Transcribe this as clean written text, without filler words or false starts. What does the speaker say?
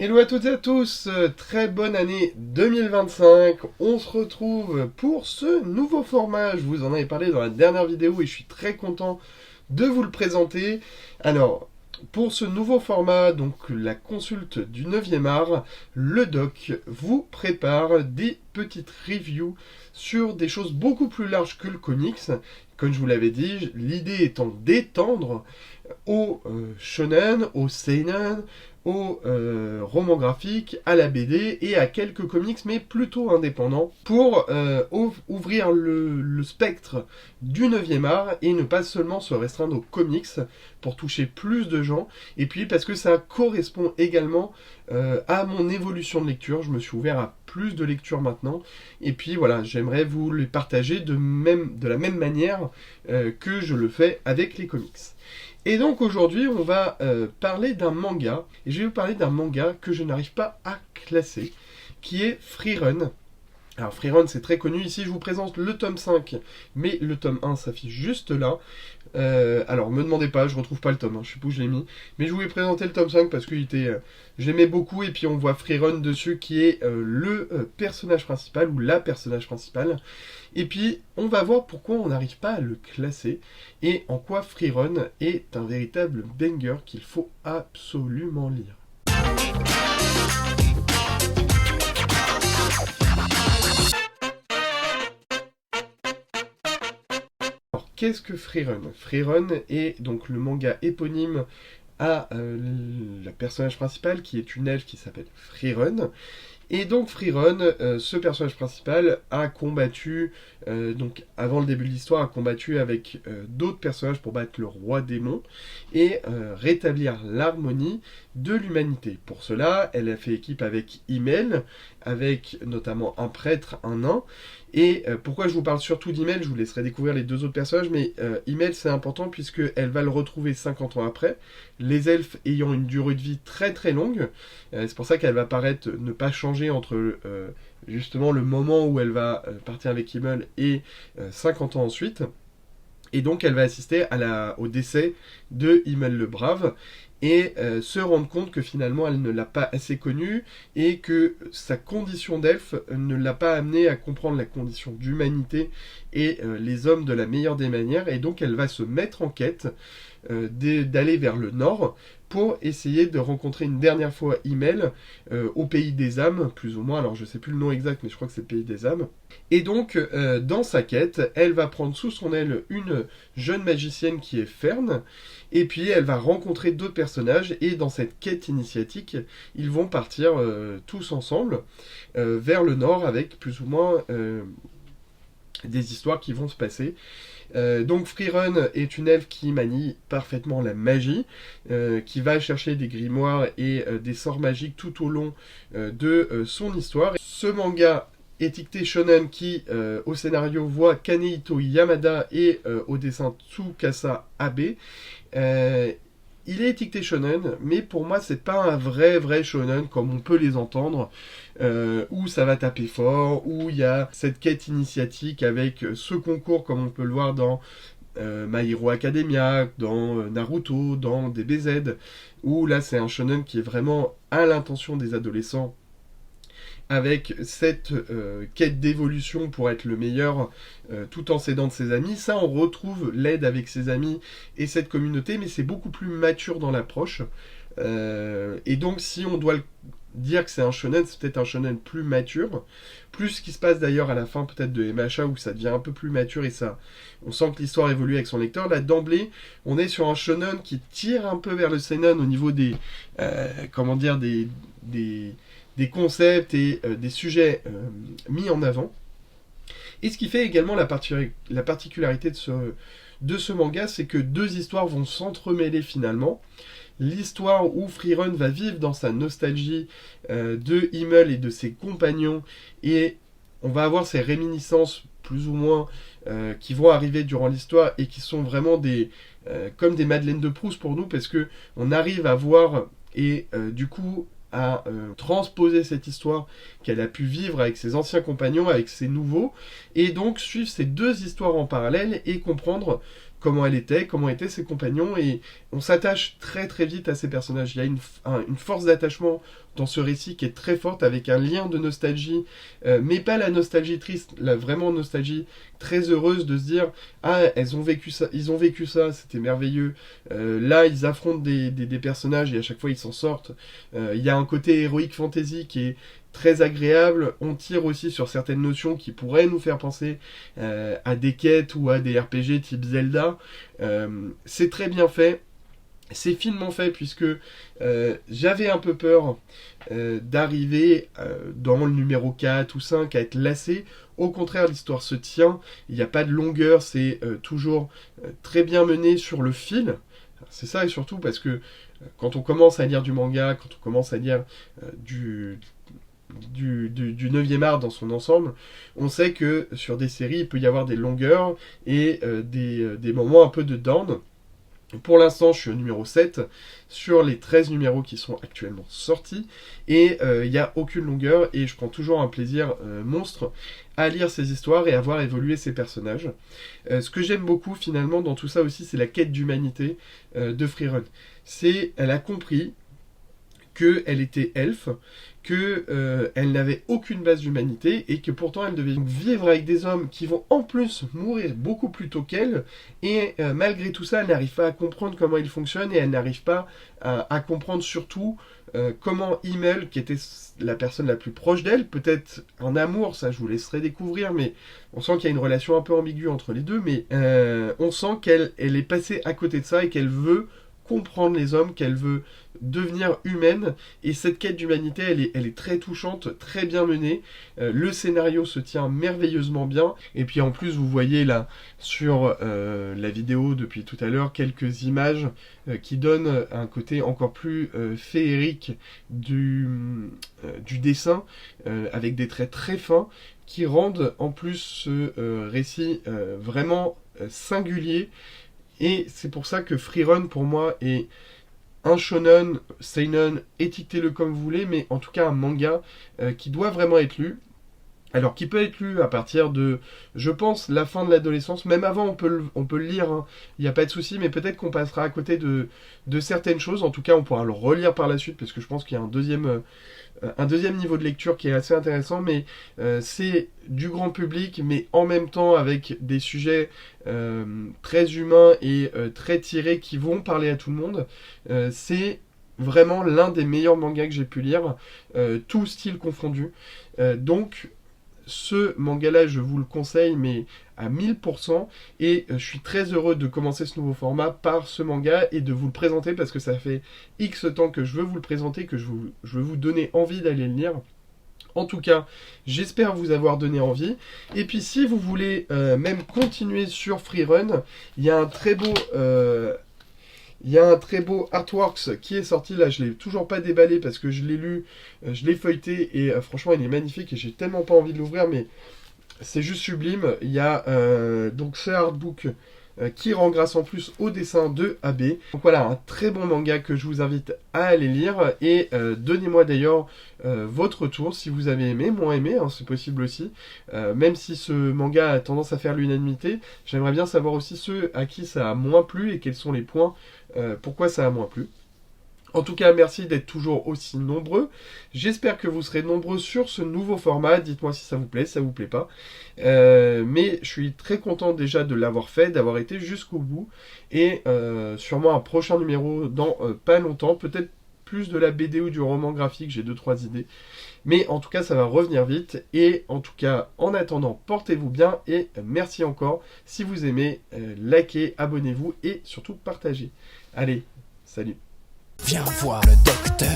Hello à toutes et à tous, très bonne année 2025. On se retrouve pour ce nouveau format. Je vous en avais parlé dans la dernière vidéo et je suis très content de vous le présenter. Alors, pour ce nouveau format, donc la consulte du 9e art, le doc vous prépare des petites reviews sur des choses beaucoup plus larges que le comics. Comme je vous l'avais dit, l'idée étant d'étendre au shonen, au seinen, au roman graphique, à la BD et à quelques comics, mais plutôt indépendants, pour ouvrir le spectre du 9e art et ne pas seulement se restreindre aux comics pour toucher plus de gens, et puis parce que ça correspond également à mon évolution de lecture. Je me suis ouvert à plus de lectures maintenant, et puis voilà, j'aimerais vous les partager de la même manière que je le fais avec les comics. Et donc aujourd'hui, on va parler d'un manga, et je vais vous parler d'un manga que je n'arrive pas à classer, qui est Frieren. Alors Frieren, c'est très connu, ici je vous présente le tome 5, mais le tome 1 s'affiche juste là. Alors me demandez pas, je retrouve pas le tome, je sais pas où je l'ai mis, mais je voulais présenter le tome 5 parce que je l'aimais beaucoup, et puis on voit Frieren dessus qui est le personnage principal, ou la personnage principale. Et puis on va voir pourquoi on n'arrive pas à le classer, et en quoi Frieren est un véritable banger qu'il faut absolument lire. Alors, qu'est-ce que Frieren? Frieren est donc le manga éponyme à la personnage principale, qui est une elfe qui s'appelle Frieren. Et donc Frieren, ce personnage principal, a combattu, donc avant le début de l'histoire, a combattu avec d'autres personnages pour battre le roi démon et rétablir l'harmonie de l'humanité. Pour cela, elle a fait équipe avec Himmel, avec notamment un prêtre, un nain. Et pourquoi je vous parle surtout d'Himmel, je vous laisserai découvrir les deux autres personnages, mais Himmel c'est important puisqu'elle va le retrouver 50 ans après, les elfes ayant une durée de vie très très longue. C'est pour ça qu'elle va paraître ne pas changer entre justement le moment où elle va partir avec Himmel et 50 ans ensuite. Et donc elle va assister au décès de Himmel le Brave, et se rendre compte que finalement elle ne l'a pas assez connu, et que sa condition d'elfe ne l'a pas amené à comprendre la condition d'humanité et les hommes de la meilleure des manières. Et donc elle va se mettre en quête d'aller vers le nord pour essayer de rencontrer une dernière fois Himmel au pays des âmes, plus ou moins. Alors je sais plus le nom exact, mais je crois que c'est le pays des âmes. Et donc dans sa quête, elle va prendre sous son aile une jeune magicienne qui est Fern, et puis elle va rencontrer d'autres personnages, et dans cette quête initiatique, ils vont partir tous ensemble vers le nord, avec plus ou moins des histoires qui vont se passer. Donc Frieren est une elfe qui manie parfaitement la magie, qui va chercher des grimoires et des sorts magiques tout au long de son histoire. Ce manga étiqueté shonen qui, au scénario, voit Kanehito Yamada et au dessin Tsukasa Abe. Il est étiqueté shonen, mais pour moi c'est pas un vrai shonen comme on peut les entendre, où ça va taper fort, où il y a cette quête initiatique avec ce concours comme on peut le voir dans My Hero Academia, dans Naruto, dans DBZ, où là c'est un shonen qui est vraiment à l'intention des adolescents, avec cette quête d'évolution pour être le meilleur, tout en s'aidant de ses amis. Ça, on retrouve l'aide avec ses amis et cette communauté, mais c'est beaucoup plus mature dans l'approche. Et donc, si on doit dire que c'est un shonen, c'est peut-être un shonen plus mature, plus ce qui se passe d'ailleurs à la fin peut-être de MHA, où ça devient un peu plus mature, et ça, on sent que l'histoire évolue avec son lecteur. Là, d'emblée, on est sur un shonen qui tire un peu vers le seinen au niveau des des concepts et des sujets mis en avant. Et ce qui fait également la particularité de ce manga, c'est que deux histoires vont s'entremêler finalement. L'histoire où Frieren va vivre dans sa nostalgie de Himmel et de ses compagnons, et on va avoir ces réminiscences plus ou moins qui vont arriver durant l'histoire, et qui sont vraiment comme des Madeleines de Proust pour nous, parce que on arrive à voir et du coup à transposer cette histoire qu'elle a pu vivre avec ses anciens compagnons, avec ses nouveaux, et donc suivre ces deux histoires en parallèle et comprendre comment comment étaient ses compagnons, et on s'attache très très vite à ces personnages. Il y a une force d'attachement dans ce récit qui est très forte, avec un lien de nostalgie, mais pas la nostalgie triste, la vraiment nostalgie très heureuse de se dire ah ils ont vécu ça, c'était merveilleux. Là ils affrontent des personnages et à chaque fois ils s'en sortent. Il y a un côté héroïque fantasy qui est très agréable. On tire aussi sur certaines notions qui pourraient nous faire penser à des quêtes ou à des RPG type Zelda. C'est très bien fait. C'est finement fait puisque j'avais un peu peur d'arriver dans le numéro 4 ou 5 à être lassé. Au contraire, l'histoire se tient, il n'y a pas de longueur, c'est toujours très bien mené sur le fil. C'est ça, et surtout parce que quand on commence à lire du manga, quand on commence à lire du 9e art dans son ensemble, on sait que sur des séries, il peut y avoir des longueurs et des moments un peu de down. Pour l'instant, je suis au numéro 7 sur les 13 numéros qui sont actuellement sortis et il n'y a aucune longueur et je prends toujours un plaisir monstre à lire ces histoires et à voir évoluer ces personnages. Ce que j'aime beaucoup finalement dans tout ça aussi, c'est la quête d'humanité de Freerun. Elle a compris qu'elle était elfe, qu'elle n'avait aucune base d'humanité et que pourtant elle devait vivre avec des hommes qui vont en plus mourir beaucoup plus tôt qu'elle et malgré tout ça elle n'arrive pas à comprendre comment ils fonctionnent et elle n'arrive pas à comprendre surtout comment Himmel, qui était la personne la plus proche d'elle, peut-être en amour, ça je vous laisserai découvrir, mais on sent qu'il y a une relation un peu ambiguë entre les deux, mais on sent qu'elle est passée à côté de ça et qu'elle veut comprendre les hommes, qu'elle veut devenir humaine, et cette quête d'humanité, elle est très touchante, très bien menée, le scénario se tient merveilleusement bien, et puis en plus vous voyez là sur la vidéo depuis tout à l'heure quelques images qui donnent un côté encore plus féerique du dessin, avec des traits très fins, qui rendent en plus ce récit vraiment singulier. Et c'est pour ça que Freerun, pour moi, est un shonen, seinen, étiquetez-le comme vous voulez, mais en tout cas un manga qui doit vraiment être lu. Alors, qui peut être lu à partir de, je pense, la fin de l'adolescence. Même avant, on peut le lire, hein. Il n'y a pas de souci, mais peut-être qu'on passera à côté de certaines choses. En tout cas, on pourra le relire par la suite, parce que je pense qu'il y a un deuxième niveau de lecture qui est assez intéressant, mais c'est du grand public, mais en même temps avec des sujets très humains et très tirés qui vont parler à tout le monde. C'est vraiment l'un des meilleurs mangas que j'ai pu lire, tout style confondu. Donc, ce manga-là, je vous le conseille, mais à 1000%, et je suis très heureux de commencer ce nouveau format par ce manga et de vous le présenter parce que ça fait X temps que je veux vous le présenter, que je veux vous donner envie d'aller le lire. En tout cas, j'espère vous avoir donné envie. Et puis si vous voulez même continuer sur Freerun, il y a un très beau artworks qui est sorti, là je l'ai toujours pas déballé parce que je l'ai lu, je l'ai feuilleté et franchement il est magnifique et j'ai tellement pas envie de l'ouvrir, mais c'est juste sublime. Il y a donc ce artbook qui rend grâce en plus au dessin de AB. Donc voilà, un très bon manga que je vous invite à aller lire et donnez-moi d'ailleurs votre retour si vous avez aimé, moins aimé, hein, c'est possible aussi. Même si ce manga a tendance à faire l'unanimité, j'aimerais bien savoir aussi ceux à qui ça a moins plu et quels sont les points pourquoi ça a moins plu. En tout cas, merci d'être toujours aussi nombreux. J'espère que vous serez nombreux sur ce nouveau format. Dites-moi si ça vous plaît, si ça vous plaît pas. Mais je suis très content déjà de l'avoir fait, d'avoir été jusqu'au bout. Et sûrement un prochain numéro dans pas longtemps. Peut-être plus de la BD ou du roman graphique. J'ai 2-3 idées. Mais en tout cas, ça va revenir vite. Et en tout cas, en attendant, portez-vous bien. Et merci encore. Si vous aimez, likez, abonnez-vous et surtout partagez. Allez, salut. Viens voir le docteur.